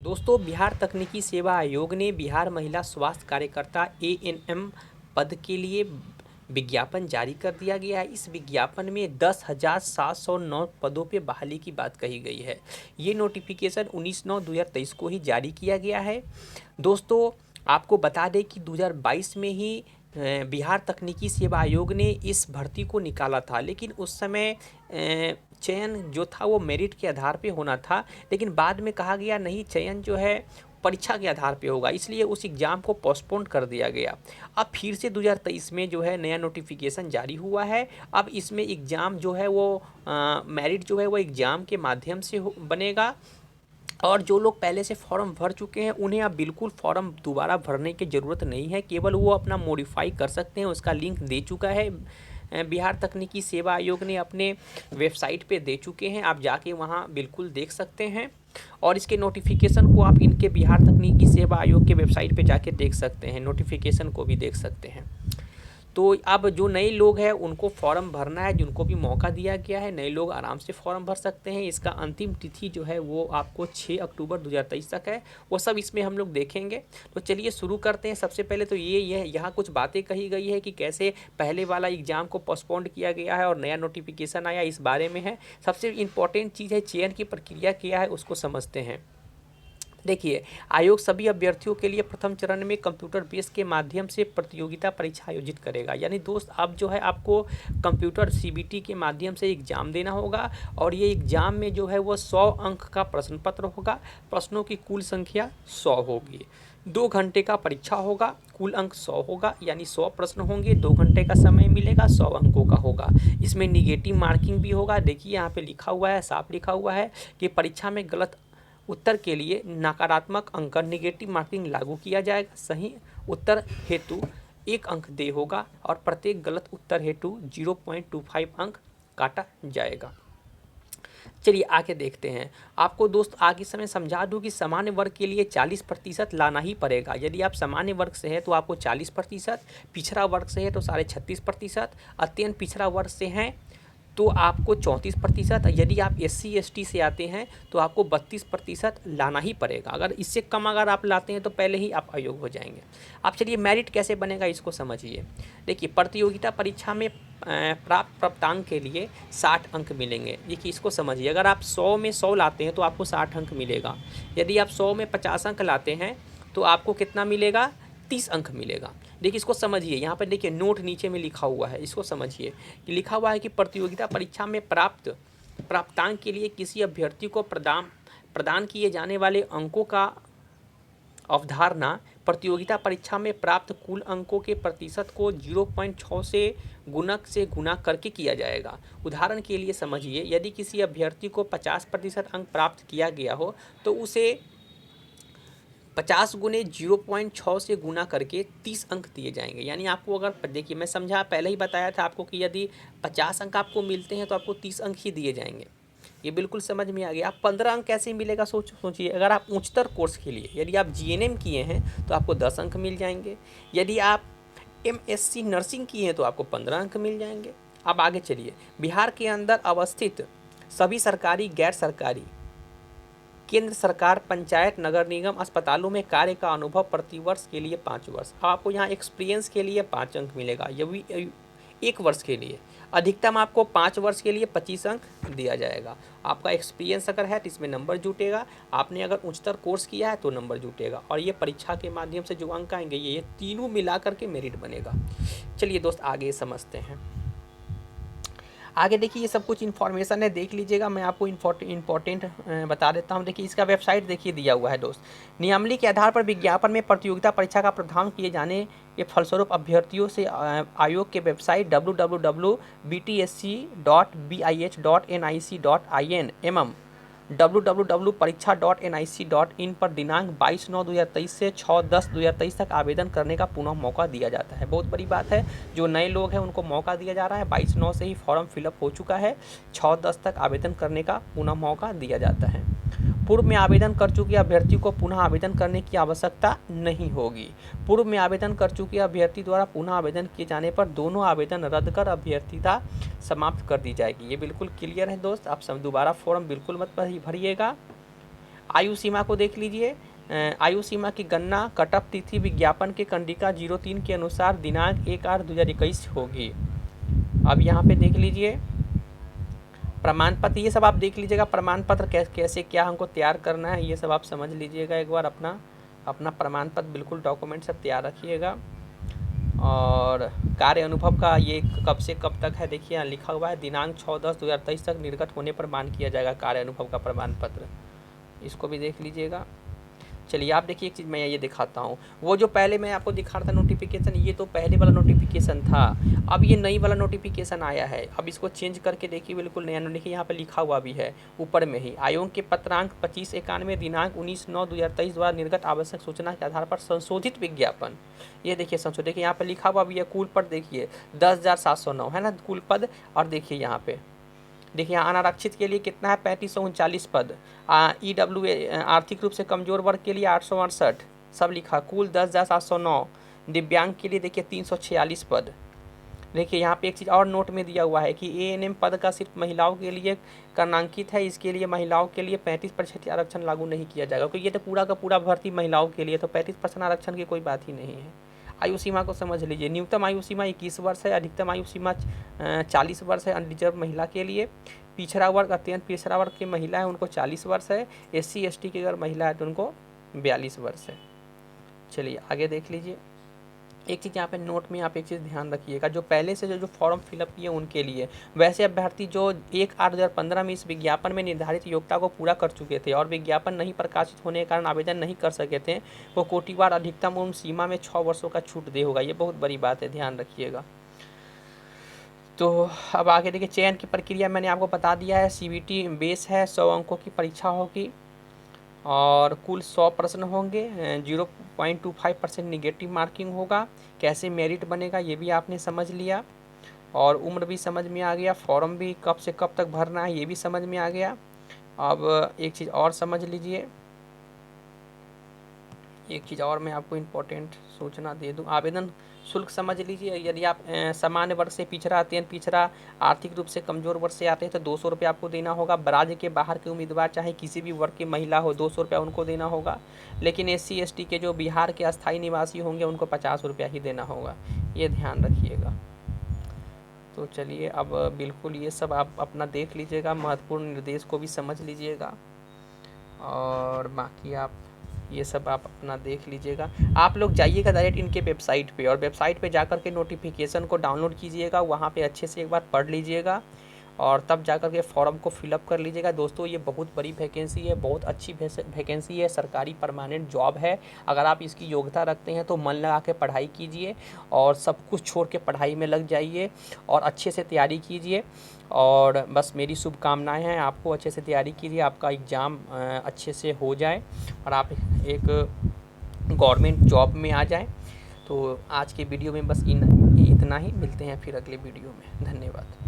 दोस्तों, बिहार तकनीकी सेवा आयोग ने बिहार महिला स्वास्थ्य कार्यकर्ता एएनएम पद के लिए विज्ञापन जारी कर दिया गया है। इस विज्ञापन में 10,709 पदों पे बहाली की बात कही गई है। ये नोटिफिकेशन 19/9/2023 को ही जारी किया गया है। दोस्तों, आपको बता दें कि 2022 में ही बिहार तकनीकी सेवा आयोग ने इस भर्ती को निकाला था, लेकिन उस समय चयन जो था वो मेरिट के आधार पे होना था, लेकिन बाद में कहा गया नहीं, चयन जो है परीक्षा के आधार पे होगा, इसलिए उस एग्ज़ाम को पोस्टपोन कर दिया गया। अब फिर से 2023 में जो है नया नोटिफिकेशन जारी हुआ है। अब इसमें एग्ज़ाम जो है वो मेरिट जो है वो एग्ज़ाम के माध्यम से बनेगा, और जो लोग पहले से फॉर्म भर चुके हैं उन्हें अब बिल्कुल फॉर्म दोबारा भरने की ज़रूरत नहीं है, केवल वो अपना मॉडिफाई कर सकते हैं। उसका लिंक दे चुका है बिहार तकनीकी सेवा आयोग ने, अपने वेबसाइट पे दे चुके हैं, आप जाके वहाँ बिल्कुल देख सकते हैं। और इसके नोटिफिकेशन को आप इनके बिहार तकनीकी सेवा आयोग के वेबसाइट पे जाके देख सकते हैं, नोटिफिकेशन को भी देख सकते हैं। तो अब जो नए लोग हैं उनको फॉर्म भरना है, जिनको भी मौका दिया गया है, नए लोग आराम से फॉर्म भर सकते हैं। इसका अंतिम तिथि जो है वो आपको 6 अक्टूबर 2023 तक है, वो सब इसमें हम लोग देखेंगे। तो चलिए शुरू करते हैं। सबसे पहले तो ये यहाँ कुछ बातें कही गई है कि कैसे पहले वाला एग्ज़ाम को पोस्टपोन्ड किया गया है और नया नोटिफिकेशन आया, इस बारे में है। सबसे इम्पॉर्टेंट चीज़ है चयन की प्रक्रिया क्या है, उसको समझते हैं। देखिए, आयोग सभी अभ्यर्थियों के लिए प्रथम चरण में कंप्यूटर बेस के माध्यम से प्रतियोगिता परीक्षा आयोजित करेगा। यानी दोस्त, अब जो है आपको कंप्यूटर सीबीटी के माध्यम से एग्ज़ाम देना होगा, और ये एग्ज़ाम में जो है वो 100 अंक का प्रश्न पत्र होगा। प्रश्नों की कुल संख्या 100 होगी। 2 घंटे का परीक्षा होगा, कुल अंक 100 होगा, यानी 100 प्रश्न होंगे, 2 घंटे का समय मिलेगा, 100 अंकों का होगा। इसमें निगेटिव मार्किंग भी होगा। देखिए यहाँ पे लिखा हुआ है, साफ लिखा हुआ है कि परीक्षा में गलत उत्तर के लिए नकारात्मक अंक निगेटिव मार्किंग लागू किया जाएगा। सही उत्तर हेतु 1 अंक दे होगा, और प्रत्येक गलत उत्तर हेतु 0.25 अंक काटा जाएगा। चलिए आगे देखते हैं। आपको दोस्त आगे समय समझा दूं कि सामान्य वर्ग के लिए 40% लाना ही पड़ेगा। यदि आप सामान्य वर्ग से हैं तो आपको 40%, पिछड़ा वर्ग से है तो 36.5%, अत्यंत पिछड़ा वर्ग से हैं तो आपको 34%, यदि आप SC ST से आते हैं तो आपको 32% लाना ही पड़ेगा। अगर इससे कम अगर आप लाते हैं तो पहले ही आप अयोग्य हो जाएंगे। अब चलिए मेरिट कैसे बनेगा इसको समझिए। देखिए, प्रतियोगिता परीक्षा में प्राप्त प्राप्तांक के लिए 60 अंक मिलेंगे। देखिए इसको समझिए, अगर आप 100 में 100 लाते हैं तो आपको 60 अंक मिलेगा। यदि आप 100 में 50 अंक लाते हैं तो आपको कितना मिलेगा, 30 अंक मिलेगा। देखिए इसको समझिए, यहाँ पर देखिए नोट नीचे में लिखा हुआ है, इसको समझिए कि लिखा हुआ है कि प्रतियोगिता परीक्षा में प्राप्तांक के लिए किसी अभ्यर्थी को प्रदान किए जाने वाले अंकों का अवधारणा प्रतियोगिता परीक्षा में प्राप्त कुल अंकों के प्रतिशत को 0.6 से गुणक से गुणा करके किया जाएगा। उदाहरण के लिए समझिए, यदि किसी अभ्यर्थी को 50% अंक प्राप्त किया गया हो तो उसे 50 गुने 0.6 से गुना करके 30 अंक दिए जाएंगे। यानी आपको, अगर देखिए मैं समझा, पहले ही बताया था आपको कि यदि 50 अंक आपको मिलते हैं तो आपको 30 अंक ही दिए जाएंगे। ये बिल्कुल समझ में आ गया। आप 15 अंक कैसे मिलेगा सोचिए। अगर आप उच्चतर कोर्स के लिए, यदि आप GNM किए हैं तो आपको 10 अंक मिल जाएंगे। यदि आप MSc नर्सिंग किए हैं तो आपको 15 अंक मिल जाएंगे। अब आगे चलिए। बिहार के अंदर अवस्थित सभी सरकारी, गैर सरकारी, केंद्र सरकार, पंचायत, नगर निगम अस्पतालों में कार्य का अनुभव प्रतिवर्ष के लिए 5 वर्ष। अब आपको यहाँ एक्सपीरियंस के लिए 5 अंक मिलेगा, यह भी 1 वर्ष के लिए। अधिकतम आपको 5 वर्ष के लिए 25 अंक दिया जाएगा। आपका एक्सपीरियंस अगर है तो इसमें नंबर जुटेगा, आपने अगर उच्चतर कोर्स किया है तो नंबर जुटेगा, और ये परीक्षा के माध्यम से जो अंक आएंगे ये तीनों मिला करके मेरिट बनेगा। चलिए दोस्त आगे समझते हैं। आगे देखिए, ये सब कुछ इन्फॉर्मेशन है, देख लीजिएगा। मैं आपको इम्पोर्टेंट बता देता हूँ। देखिए इसका वेबसाइट देखिए दिया हुआ है दोस्त। नियमावली के आधार पर विज्ञापन में प्रतियोगिता परीक्षा का प्रावधान किए जाने के फलस्वरूप अभ्यर्थियों से आयोग के वेबसाइट www.btsc.bih.nic.in एवं www.परीक्षा.nic.in पर दिनांक 22/9/2023 से 6/10/2023 तक आवेदन करने का पुनः मौका दिया जाता है। बहुत बड़ी बात है, जो नए लोग हैं उनको मौका दिया जा रहा है। 22/9 से ही फॉर्म फिलअप हो चुका है, 6/10 तक आवेदन करने का पुनः मौका दिया जाता है। पूर्व में आवेदन कर चुके अभ्यर्थी को पुनः आवेदन करने की आवश्यकता नहीं होगी। पूर्व में आवेदन कर चुके अभ्यर्थी द्वारा पुनः आवेदन किए जाने पर दोनों आवेदन रद्द कर अभ्यर्थीता समाप्त कर दी जाएगी। ये बिल्कुल क्लियर है दोस्त। आप सब दोबारा फॉर्म बिल्कुल मत भरिएगा। आयु सीमा को देख लीजिए। आयु सीमा की गणना कटअप तिथि विज्ञापन के कंडिका 03 के अनुसार दिनांक 1/8/2021 होगी। अब यहाँ पे देख लीजिए प्रमाण पत्र, ये सब आप देख लीजिएगा। प्रमाण पत्र कैसे क्या हमको तैयार करना है ये सब आप समझ लीजिएगा एक बार। अपना प्रमाण पत्र बिल्कुल डॉक्यूमेंट सब तैयार रखिएगा। और कार्य अनुभव का ये कब से कब तक है देखिए, यहाँ लिखा हुआ है दिनांक 6/10/2023 तक निर्गत होने पर मान किया जाएगा कार्य अनुभव का प्रमाण पत्र। इसको भी देख लीजिएगा। चलिए आप देखिए एक चीज़ मैं ये दिखाता हूँ। वो जो पहले मैं आपको दिखा रहा था नोटिफिकेशन, ये तो पहले वाला नोटिफिकेशन था। अब ये नई वाला नोटिफिकेशन आया है। अब इसको चेंज करके देखिए बिल्कुल नया। देखिए यहाँ पे लिखा हुआ भी है ऊपर में ही, आयोग के पत्रांक 2591 दिनांक 19/9/2023 द्वारा निर्गत आवश्यक सूचना के आधार पर संशोधित विज्ञापन। ये देखिए संशोधित, देखिए यहाँ पे लिखा हुआ भी है कुल पद देखिए 10,709 है ना कुल पद। और देखिए यहाँ पे देखिए अनारक्षित के लिए कितना है 3539 पद। EW आर्थिक रूप से कमजोर वर्ग के लिए 868 सब लिखा, कुल 10,709। दिव्यांग के लिए देखिए 346 पद। देखिए यहाँ पे एक चीज़ और नोट में दिया हुआ है कि ANM पद का सिर्फ महिलाओं के लिए कर्णांकित है। इसके लिए महिलाओं के लिए 35% आरक्षण लागू नहीं किया जाएगा, क्योंकि ये तो पूरा का पूरा भर्ती महिलाओं के लिए, तो 35% आरक्षण की कोई बात ही नहीं है। आयु सीमा को समझ लीजिए। न्यूनतम आयु सीमा 21 वर्ष है, अधिकतम आयु सीमा 40 वर्ष है अनरिजर्व महिला के लिए। पिछड़ा वर्ग अत्यंत पिछड़ा वर्ग की महिला है उनको 40 वर्ष है। SC ST की अगर महिला है तो उनको 42 वर्ष है। चलिए आगे देख लीजिए। एक चीज़ यहाँ पे नोट में आप एक चीज़ ध्यान रखिएगा, जो पहले से जो फॉर्म फिलअप किए उनके लिए, वैसे अभ्यर्थी जो 1/8/2015 में इस विज्ञापन में निर्धारित योग्यता को पूरा कर चुके थे और विज्ञापन नहीं प्रकाशित होने के कारण आवेदन नहीं कर सके थे, वो कोटिवार अधिकतम उम्र सीमा में 6 वर्षों का छूट दे होगा। ये बहुत बड़ी बात है, ध्यान रखिएगा। तो अब आगे देखिए, चयन की प्रक्रिया मैंने आपको बता दिया है। CBT बेस है, 100 अंकों की परीक्षा होगी और कुल 100 प्रश्न होंगे। 0.25% निगेटिव मार्किंग होगा। कैसे मेरिट बनेगा ये भी आपने समझ लिया और उम्र भी समझ में आ गया। फॉर्म भी कब से कब तक भरना है ये भी समझ में आ गया। अब एक चीज़ और समझ लीजिए, एक चीज़ और मैं आपको इम्पोर्टेंट सूचना दे दूं। आवेदन शुल्क समझ लीजिए। यदि आप सामान्य वर्ग से पिछड़ा, अत्यंत पिछड़ा, आर्थिक रूप से कमजोर वर्ग से आते हैं तो 200 रुपये आपको देना होगा। राज्य के बाहर के उम्मीदवार चाहे किसी भी वर्ग की महिला हो 200 रुपया उनको देना होगा। लेकिन SC ST के जो बिहार के अस्थायी निवासी होंगे उनको 50 रुपया ही देना होगा, ये ध्यान रखिएगा। तो चलिए अब बिल्कुल ये सब आप अपना देख लीजिएगा, महत्वपूर्ण निर्देश को भी समझ लीजिएगा और बाकी आप ये सब आप अपना देख लीजिएगा। आप लोग जाइएगा डायरेक्ट इनके वेबसाइट पे और वेबसाइट पे जाकर के नोटिफिकेशन को डाउनलोड कीजिएगा, वहाँ पे अच्छे से एक बार पढ़ लीजिएगा और तब जाकर के फॉर्म को फिलअप कर लीजिएगा। दोस्तों ये बहुत बड़ी वैकेंसी है, बहुत अच्छी वैकेंसी है, सरकारी परमानेंट जॉब है। अगर आप इसकी योग्यता रखते हैं तो मन लगा के पढ़ाई कीजिए और सब कुछ छोड़ के पढ़ाई में लग जाइए और अच्छे से तैयारी कीजिए। और बस मेरी शुभकामनाएं हैं, आपको अच्छे से तैयारी कीजिए, आपका एग्ज़ाम अच्छे से हो जाए और आप एक गवर्नमेंट जॉब में आ जाएं। तो आज के वीडियो में बस इतना ही, मिलते हैं फिर अगले वीडियो में। धन्यवाद।